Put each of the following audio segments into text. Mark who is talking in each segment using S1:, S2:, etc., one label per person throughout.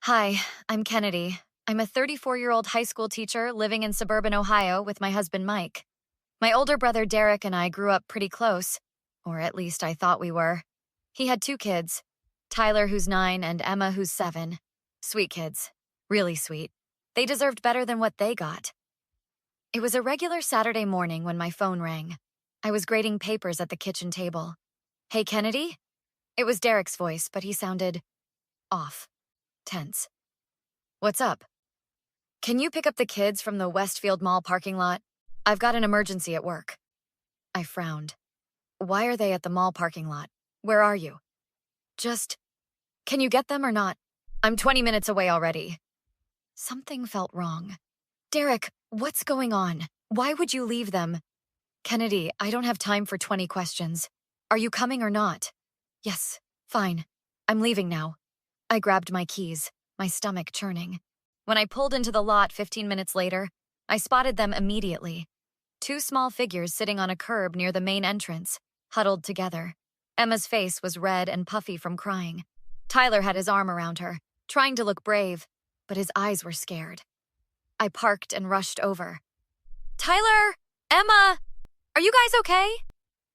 S1: Hi, I'm Kennedy. I'm a 34-year-old high school teacher living in suburban Ohio with my husband Mike. My older brother Derek and I grew up pretty close, or at least I thought we were. He had two kids, Tyler, who's 9, and Emma, who's 7. Sweet kids. Really sweet. They deserved better than what they got. It was a regular Saturday morning when my phone rang. I was grading papers at the kitchen table. Hey, Kennedy? It was Derek's voice, but he sounded off, tense. What's up? Can you pick up the kids from the Westfield Mall parking lot? I've got an emergency at work. I frowned. Why are they at the mall parking lot? Where are you? Can you get them or not? I'm 20 minutes away already. Something felt wrong. Derek, what's going on? Why would you leave them? Kennedy, I don't have time for 20 questions. Are you coming or not? Yes, fine. I'm leaving now. I grabbed my keys, my stomach churning. When I pulled into the lot 15 minutes later, I spotted them immediately. Two small figures sitting on a curb near the main entrance, huddled together. Emma's face was red and puffy from crying. Tyler had his arm around her, trying to look brave, but his eyes were scared. I parked and rushed over. Tyler! Emma! Are you guys okay?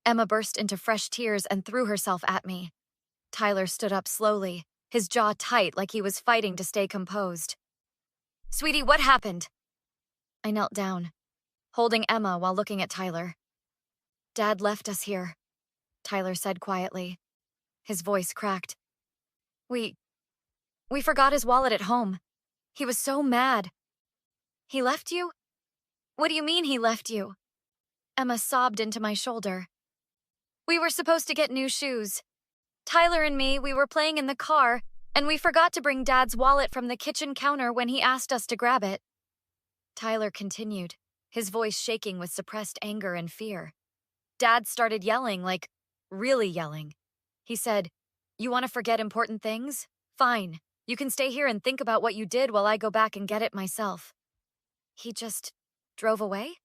S1: Emma burst into fresh tears and threw herself at me. Tyler stood up slowly, his jaw tight like he was fighting to stay composed. Sweetie, what happened? I knelt down, holding Emma while looking at Tyler. Dad left us here, Tyler said quietly. His voice cracked. We forgot his wallet at home. He was so mad. He left you? What do you mean he left you? Emma sobbed into my shoulder. We were supposed to get new shoes. Tyler and me, we were playing in the car, and we forgot to bring Dad's wallet from the kitchen counter when he asked us to grab it. Tyler continued, his voice shaking with suppressed anger and fear. Dad started yelling, like, really yelling. He said, "You want to forget important things? Fine. You can stay here and think about what you did while I go back and get it myself." He just drove away?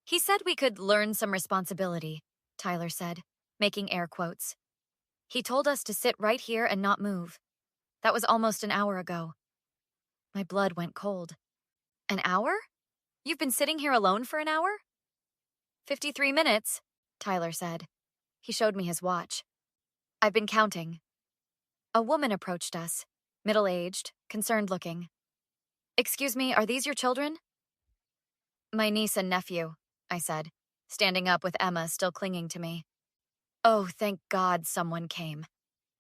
S1: He said we could learn some responsibility, Tyler said, making air quotes. He told us to sit right here and not move. That was almost an hour ago. My blood went cold. An hour? You've been sitting here alone for an hour? 53 minutes, Tyler said. He showed me his watch. I've been counting. A woman approached us, middle-aged, concerned-looking. Excuse me, are these your children? My niece and nephew, I said, standing up with Emma still clinging to me. Oh, thank God someone came.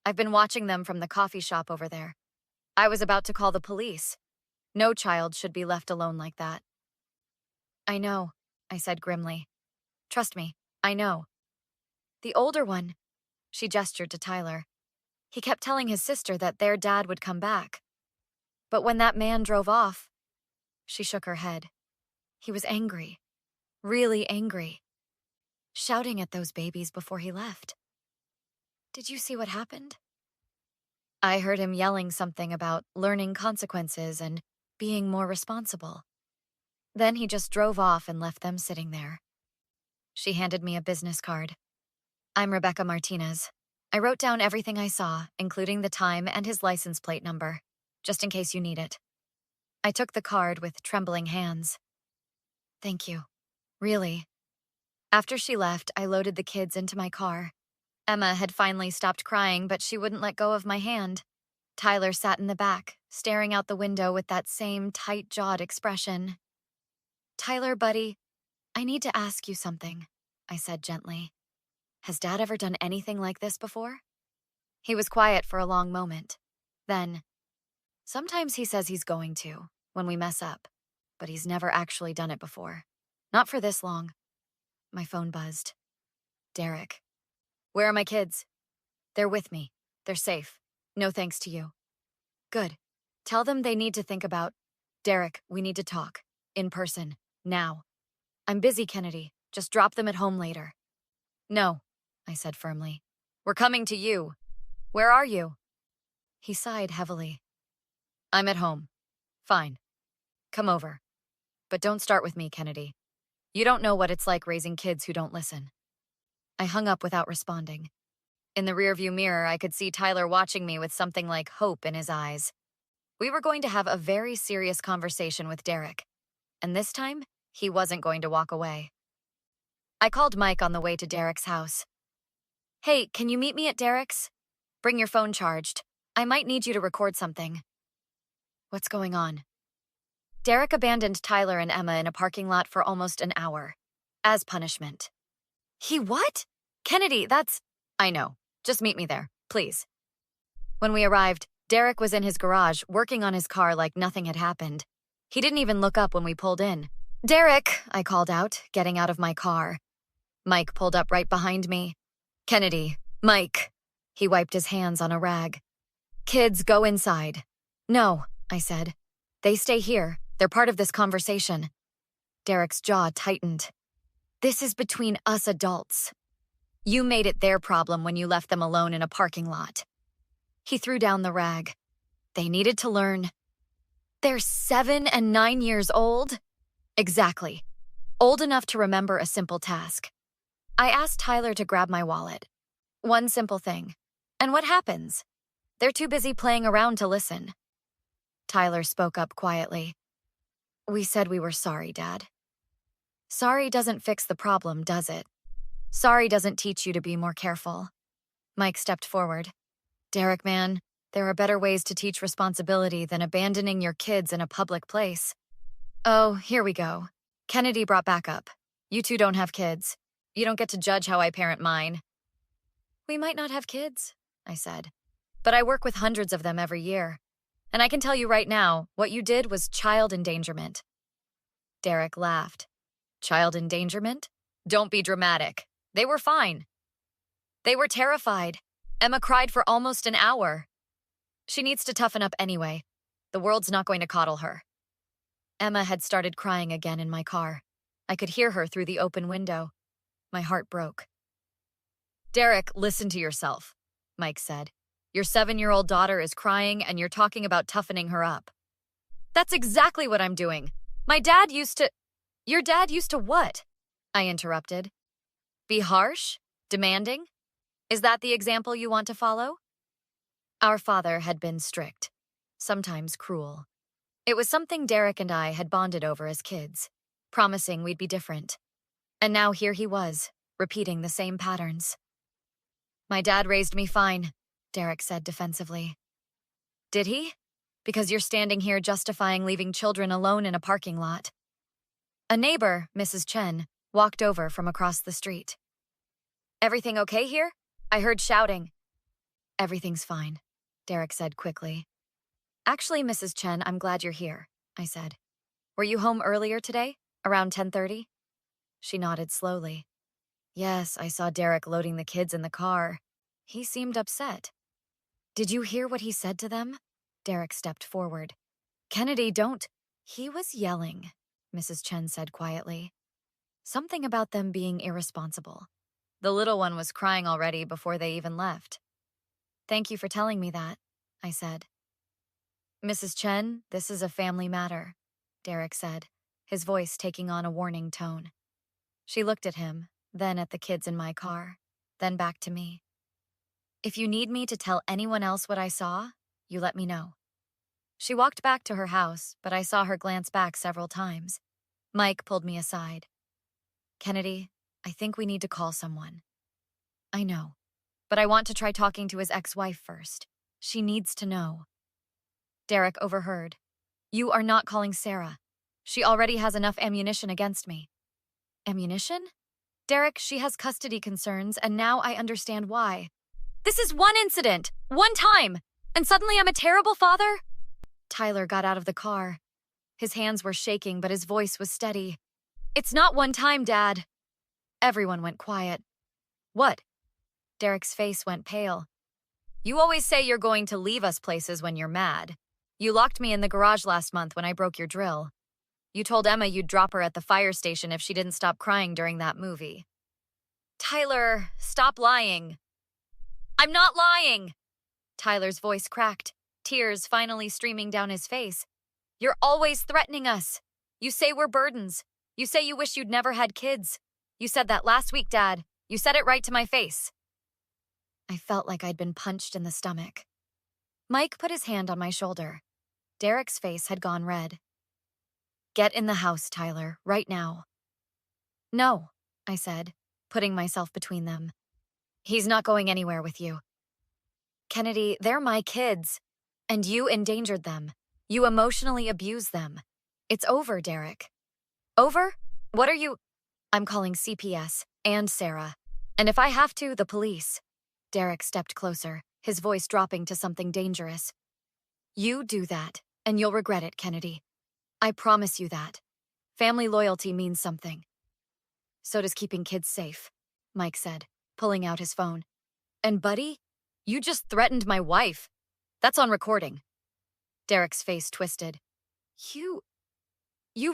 S1: I've been watching them from the coffee shop over there. I was about to call the police. No child should be left alone like that. I know, I said grimly. Trust me, I know. The older one, she gestured to Tyler. He kept telling his sister that their dad would come back. But when that man drove off, she shook her head. He was angry, really angry, shouting at those babies before he left. Did you see what happened? I heard him yelling something about learning consequences and being more responsible. Then he just drove off and left them sitting there. She handed me a business card. I'm Rebecca Martinez. I wrote down everything I saw, including the time and his license plate number, just in case you need it. I took the card with trembling hands. Thank you. Really. After she left, I loaded the kids into my car. Emma had finally stopped crying, but she wouldn't let go of my hand. Tyler sat in the back, staring out the window with that same tight-jawed expression. Tyler, buddy, I need to ask you something, I said gently. Has Dad ever done anything like this before? He was quiet for a long moment. Then, sometimes he says he's going to, when we mess up, but he's never actually done it before. Not for this long. My phone buzzed. Derek. Where are my kids? They're with me. They're safe. No thanks to you. Good. Tell them they need to think about... Derek, we need to talk. In person. Now. I'm busy, Kennedy. Just drop them at home later. No, I said firmly. We're coming to you. Where are you? He sighed heavily. I'm at home. Fine. Come over. But don't start with me, Kennedy. You don't know what it's like raising kids who don't listen. I hung up without responding. In the rearview mirror, I could see Tyler watching me with something like hope in his eyes. We were going to have a very serious conversation with Derek, and this time, he wasn't going to walk away. I called Mike on the way to Derek's house. Hey, can you meet me at Derek's? Bring your phone charged. I might need you to record something. What's going on? Derek abandoned Tyler and Emma in a parking lot for almost an hour, as punishment. He what? Kennedy, that's... I know. Just meet me there, please. When we arrived, Derek was in his garage, working on his car like nothing had happened. He didn't even look up when we pulled in. Derek, I called out, getting out of my car. Mike pulled up right behind me. Kennedy, Mike. He wiped his hands on a rag. Kids, go inside. No, I said. They stay here. They're part of this conversation. Derek's jaw tightened. This is between us adults. You made it their problem when you left them alone in a parking lot. He threw down the rag. They needed to learn. They're 7 and 9 years old? Exactly. Old enough to remember a simple task. I asked Tyler to grab my wallet. One simple thing. And what happens? They're too busy playing around to listen. Tyler spoke up quietly. We said we were sorry, Dad. Sorry doesn't fix the problem, does it? Sorry doesn't teach you to be more careful. Mike stepped forward. Derek, man, there are better ways to teach responsibility than abandoning your kids in a public place. Oh, here we go. Kennedy brought back up. You two don't have kids. You don't get to judge how I parent mine. We might not have kids, I said, but I work with hundreds of them every year. And I can tell you right now, what you did was child endangerment. Derek laughed. Child endangerment? Don't be dramatic. They were fine. They were terrified. Emma cried for almost an hour. She needs to toughen up anyway. The world's not going to coddle her. Emma had started crying again in my car. I could hear her through the open window. My heart broke. Derek, listen to yourself, Mike said. Your 7-year-old daughter is crying and you're talking about toughening her up. That's exactly what I'm doing. My dad used to... Your dad used to what? I interrupted. Be harsh? Demanding? Is that the example you want to follow? Our father had been strict, sometimes cruel. It was something Derek and I had bonded over as kids, promising we'd be different. And now here he was, repeating the same patterns. My dad raised me fine, Derek said defensively. Did he? Because you're standing here justifying leaving children alone in a parking lot. A neighbor, Mrs. Chen, walked over from across the street. Everything okay here? I heard shouting. Everything's fine, Derek said quickly. Actually, Mrs. Chen, I'm glad you're here, I said. Were you home earlier today, around 10:30? She nodded slowly. Yes, I saw Derek loading the kids in the car. He seemed upset. Did you hear what he said to them? Derek stepped forward. Kennedy, don't. He was yelling, Mrs. Chen said quietly. Something about them being irresponsible. The little one was crying already before they even left. Thank you for telling me that, I said. Mrs. Chen, this is a family matter, Derek said, his voice taking on a warning tone. She looked at him, then at the kids in my car, then back to me. If you need me to tell anyone else what I saw, you let me know. She walked back to her house, but I saw her glance back several times. Mike pulled me aside. Kennedy, I think we need to call someone. I know, but I want to try talking to his ex-wife first. She needs to know. Derek overheard. You are not calling Sarah. She already has enough ammunition against me. Ammunition? Derek, she has custody concerns, and now I understand why. This is one incident, one time, and suddenly I'm a terrible father? Tyler got out of the car. His hands were shaking, but his voice was steady. It's not one time, Dad. Everyone went quiet. What? Derek's face went pale. You always say you're going to leave us places when you're mad. You locked me in the garage last month when I broke your drill. You told Emma you'd drop her at the fire station if she didn't stop crying during that movie. Tyler, stop lying. I'm not lying! Tyler's voice cracked, tears finally streaming down his face. You're always threatening us. You say we're burdens. You say you wish you'd never had kids. You said that last week, Dad. You said it right to my face. I felt like I'd been punched in the stomach. Mike put his hand on my shoulder. Derek's face had gone red. Get in the house, Tyler, right now. No, I said, putting myself between them. He's not going anywhere with you. Kennedy, they're my kids. And you endangered them. You emotionally abused them. It's over, Derek. Over? What are you? I'm calling CPS and Sarah. And if I have to, the police. Derek stepped closer, his voice dropping to something dangerous. You do that, and you'll regret it, Kennedy. I promise you that. Family loyalty means something. So does keeping kids safe, Mike said, pulling out his phone. And Buddy, you just threatened my wife. That's on recording. Derek's face twisted. You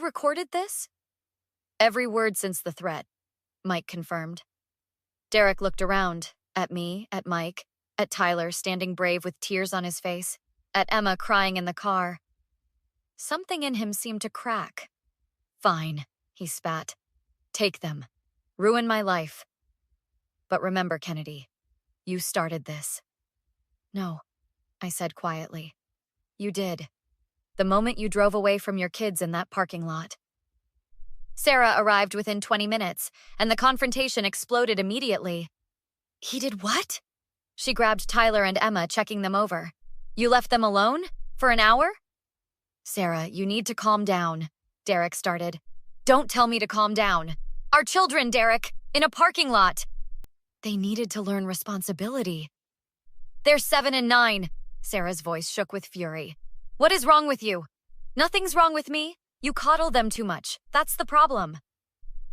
S1: recorded this? Every word since the threat, Mike confirmed. Derek looked around, at me, at Mike, at Tyler standing brave with tears on his face, at Emma crying in the car. Something in him seemed to crack. Fine, he spat. Take them. Ruin my life. But remember, Kennedy, you started this. No, I said quietly. You did. The moment you drove away from your kids in that parking lot. Sarah arrived within 20 minutes, and the confrontation exploded immediately. He did what? She grabbed Tyler and Emma, checking them over. You left them alone? For an hour? Sarah, you need to calm down, Derek started. Don't tell me to calm down. Our children, Derek, in a parking lot. They needed to learn responsibility. They're 7 and 9, Sarah's voice shook with fury. What is wrong with you? Nothing's wrong with me. You coddle them too much. That's the problem.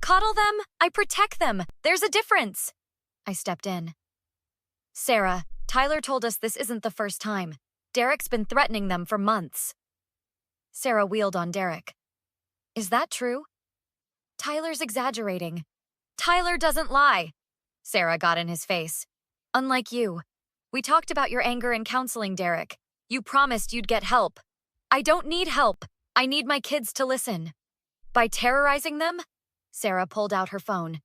S1: Coddle them? I protect them. There's a difference. I stepped in. Sarah, Tyler told us this isn't the first time. Derek's been threatening them for months. Sarah wheeled on Derek. Is that true? Tyler's exaggerating. Tyler doesn't lie. Sarah got in his face. Unlike you. We talked about your anger in counseling, Derek. You promised you'd get help. I don't need help. I need my kids to listen. By terrorizing them? Sarah pulled out her phone.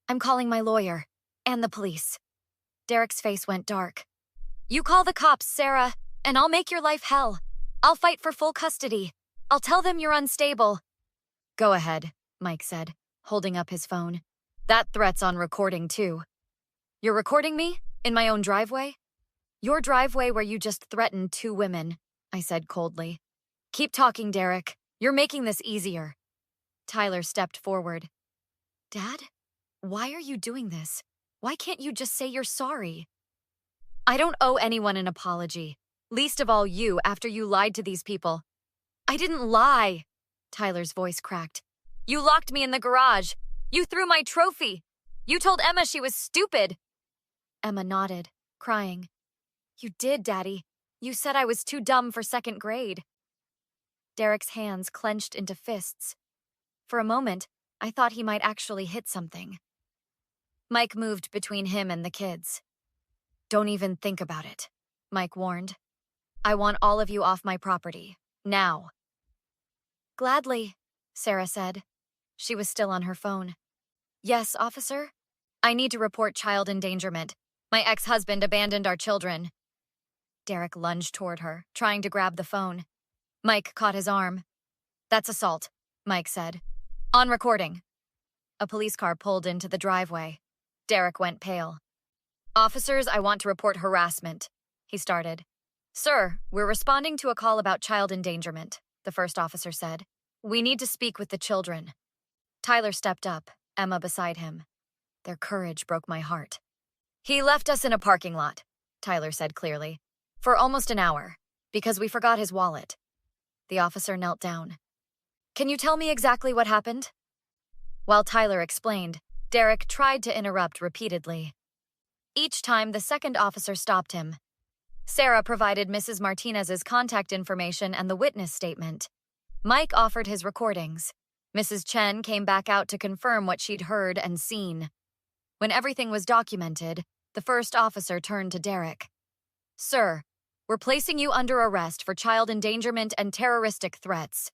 S1: I'm calling my lawyer. And the police. Derek's face went dark. You call the cops, Sarah, and I'll make your life hell. I'll fight for full custody. I'll tell them you're unstable. Go ahead, Mike said, holding up his phone. That threat's on recording, too. You're recording me? In my own driveway? Your driveway where you just threatened 2 women, I said coldly. Keep talking, Derek. You're making this easier. Tyler stepped forward. Dad, why are you doing this? Why can't you just say you're sorry? I don't owe anyone an apology. Least of all you after you lied to these people. I didn't lie. Tyler's voice cracked. You locked me in the garage. You threw my trophy. You told Emma she was stupid. Emma nodded, crying. You did, Daddy. You said I was too dumb for 2nd grade. Derek's hands clenched into fists. For a moment, I thought he might actually hit something. Mike moved between him and the kids. Don't even think about it, Mike warned. I want all of you off my property, now. Gladly, Sarah said. She was still on her phone. Yes, officer? I need to report child endangerment. My ex-husband abandoned our children. Derek lunged toward her, trying to grab the phone. Mike caught his arm. That's assault, Mike said. On recording. A police car pulled into the driveway. Derek went pale. Officers, I want to report harassment, he started. Sir, we're responding to a call about child endangerment, the first officer said. We need to speak with the children. Tyler stepped up, Emma beside him. Their courage broke my heart. He left us in a parking lot, Tyler said clearly, for almost an hour, because we forgot his wallet. The officer knelt down. Can you tell me exactly what happened? While Tyler explained, Derek tried to interrupt repeatedly. Each time, the second officer stopped him. Sarah provided Mrs. Martinez's contact information and the witness statement. Mike offered his recordings. Mrs. Chen came back out to confirm what she'd heard and seen. When everything was documented, the first officer turned to Derek. Sir, we're placing you under arrest for child endangerment and terroristic threats.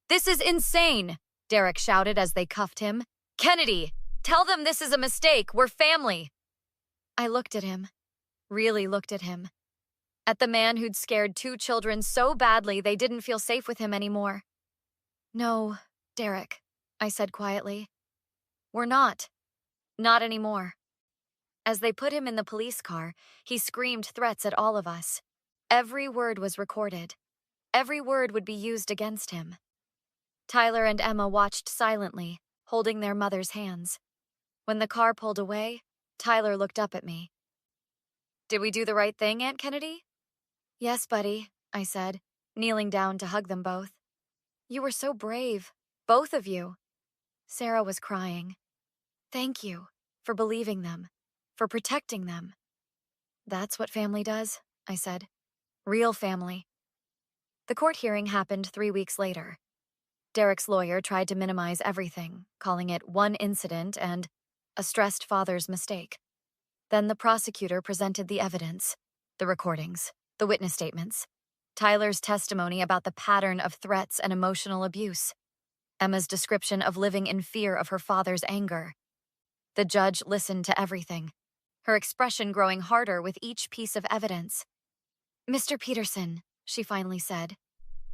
S1: This is insane, Derek shouted as they cuffed him. Kennedy, tell them this is a mistake. We're family. I looked at him, really looked at him. At the man who'd scared 2 children so badly they didn't feel safe with him anymore. No, Derek, I said quietly. We're not. Not anymore. As they put him in the police car, he screamed threats at all of us. Every word was recorded. Every word would be used against him. Tyler and Emma watched silently, holding their mother's hands. When the car pulled away, Tyler looked up at me. Did we do the right thing, Aunt Kennedy? Yes, buddy, I said, kneeling down to hug them both. You were so brave, both of you. Sarah was crying. Thank you for believing them, for protecting them. That's what family does, I said. Real family. The court hearing happened 3 weeks later. Derek's lawyer tried to minimize everything, calling it one incident and a stressed father's mistake. Then the prosecutor presented the evidence, the recordings, the witness statements, Tyler's testimony about the pattern of threats and emotional abuse, Emma's description of living in fear of her father's anger. The judge listened to everything, her expression growing harder with each piece of evidence. Mr. Peterson, she finally said,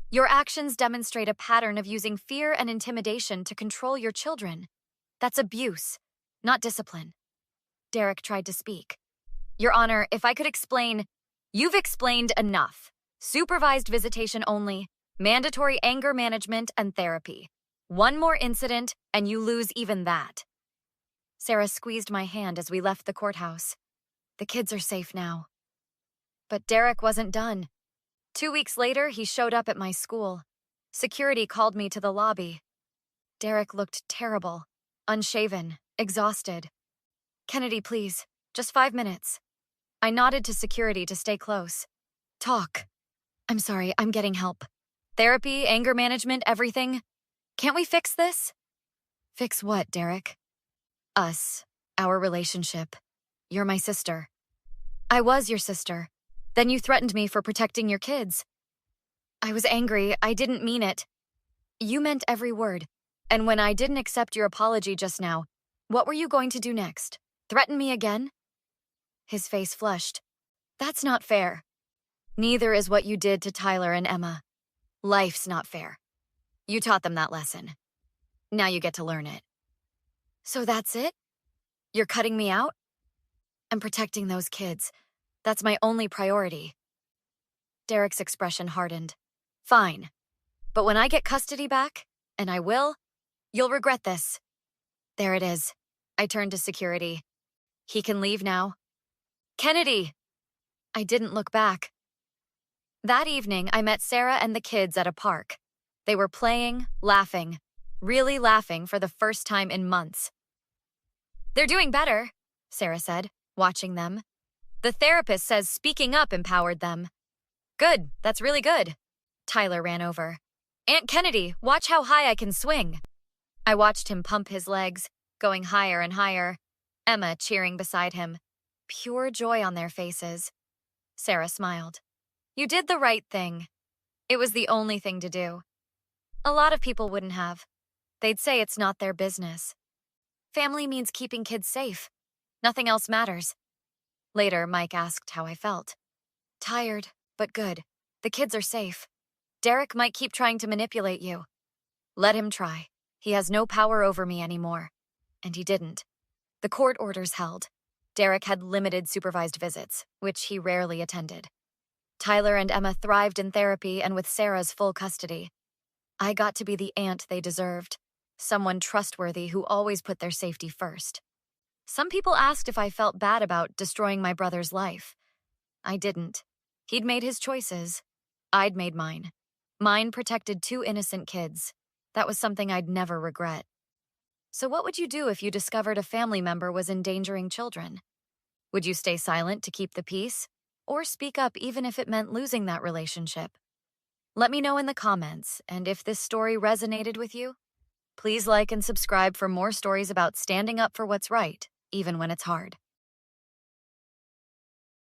S1: your actions demonstrate a pattern of using fear and intimidation to control your children. That's abuse, not discipline. Derek tried to speak. Your Honor, if I could explain, you've explained enough. Supervised visitation only, mandatory anger management and therapy. One more incident and you lose even that. Sarah squeezed my hand as we left the courthouse. The kids are safe now. But Derek wasn't done. 2 weeks later, he showed up at my school. Security called me to the lobby. Derek looked terrible, unshaven, exhausted. Kennedy, please, just 5 minutes. I nodded to security to stay close. Talk. I'm sorry, I'm getting help. Therapy, anger management, everything. Can't we fix this? Fix what, Derek? Us, our relationship. You're my sister. I was your sister. Then you threatened me for protecting your kids. I was angry. I didn't mean it. You meant every word. And when I didn't accept your apology just now, what were you going to do next? Threaten me again? His face flushed. That's not fair. Neither is what you did to Tyler and Emma. Life's not fair. You taught them that lesson. Now you get to learn it. So that's it? You're cutting me out? I'm protecting those kids. That's my only priority. Derek's expression hardened. Fine. But when I get custody back, and I will, you'll regret this. There it is. I turned to security. He can leave now. Kennedy! I didn't look back. That evening, I met Sarah and the kids at a park. They were playing, laughing, really laughing for the first time in months. They're doing better, Sarah said, watching them. The therapist says speaking up empowered them. Good, that's really good. Tyler ran over. Aunt Kennedy, watch how high I can swing. I watched him pump his legs, going higher and higher. Emma cheering beside him. Pure joy on their faces. Sarah smiled. You did the right thing. It was the only thing to do. A lot of people wouldn't have. They'd say it's not their business. Family means keeping kids safe. Nothing else matters. Later, Mike asked how I felt. Tired, but good. The kids are safe. Derek might keep trying to manipulate you. Let him try. He has no power over me anymore. And he didn't. The court orders held. Derek had limited supervised visits, which he rarely attended. Tyler and Emma thrived in therapy and with Sarah's full custody. I got to be the aunt they deserved. Someone trustworthy who always put their safety first. Some people asked if I felt bad about destroying my brother's life. I didn't. He'd made his choices. I'd made mine. Mine protected 2 innocent kids. That was something I'd never regret. So what would you do if you discovered a family member was endangering children? Would you stay silent to keep the peace? Or speak up even if it meant losing that relationship? Let me know in the comments, and if this story resonated with you, please like and subscribe for more stories about standing up for what's right, even when it's hard.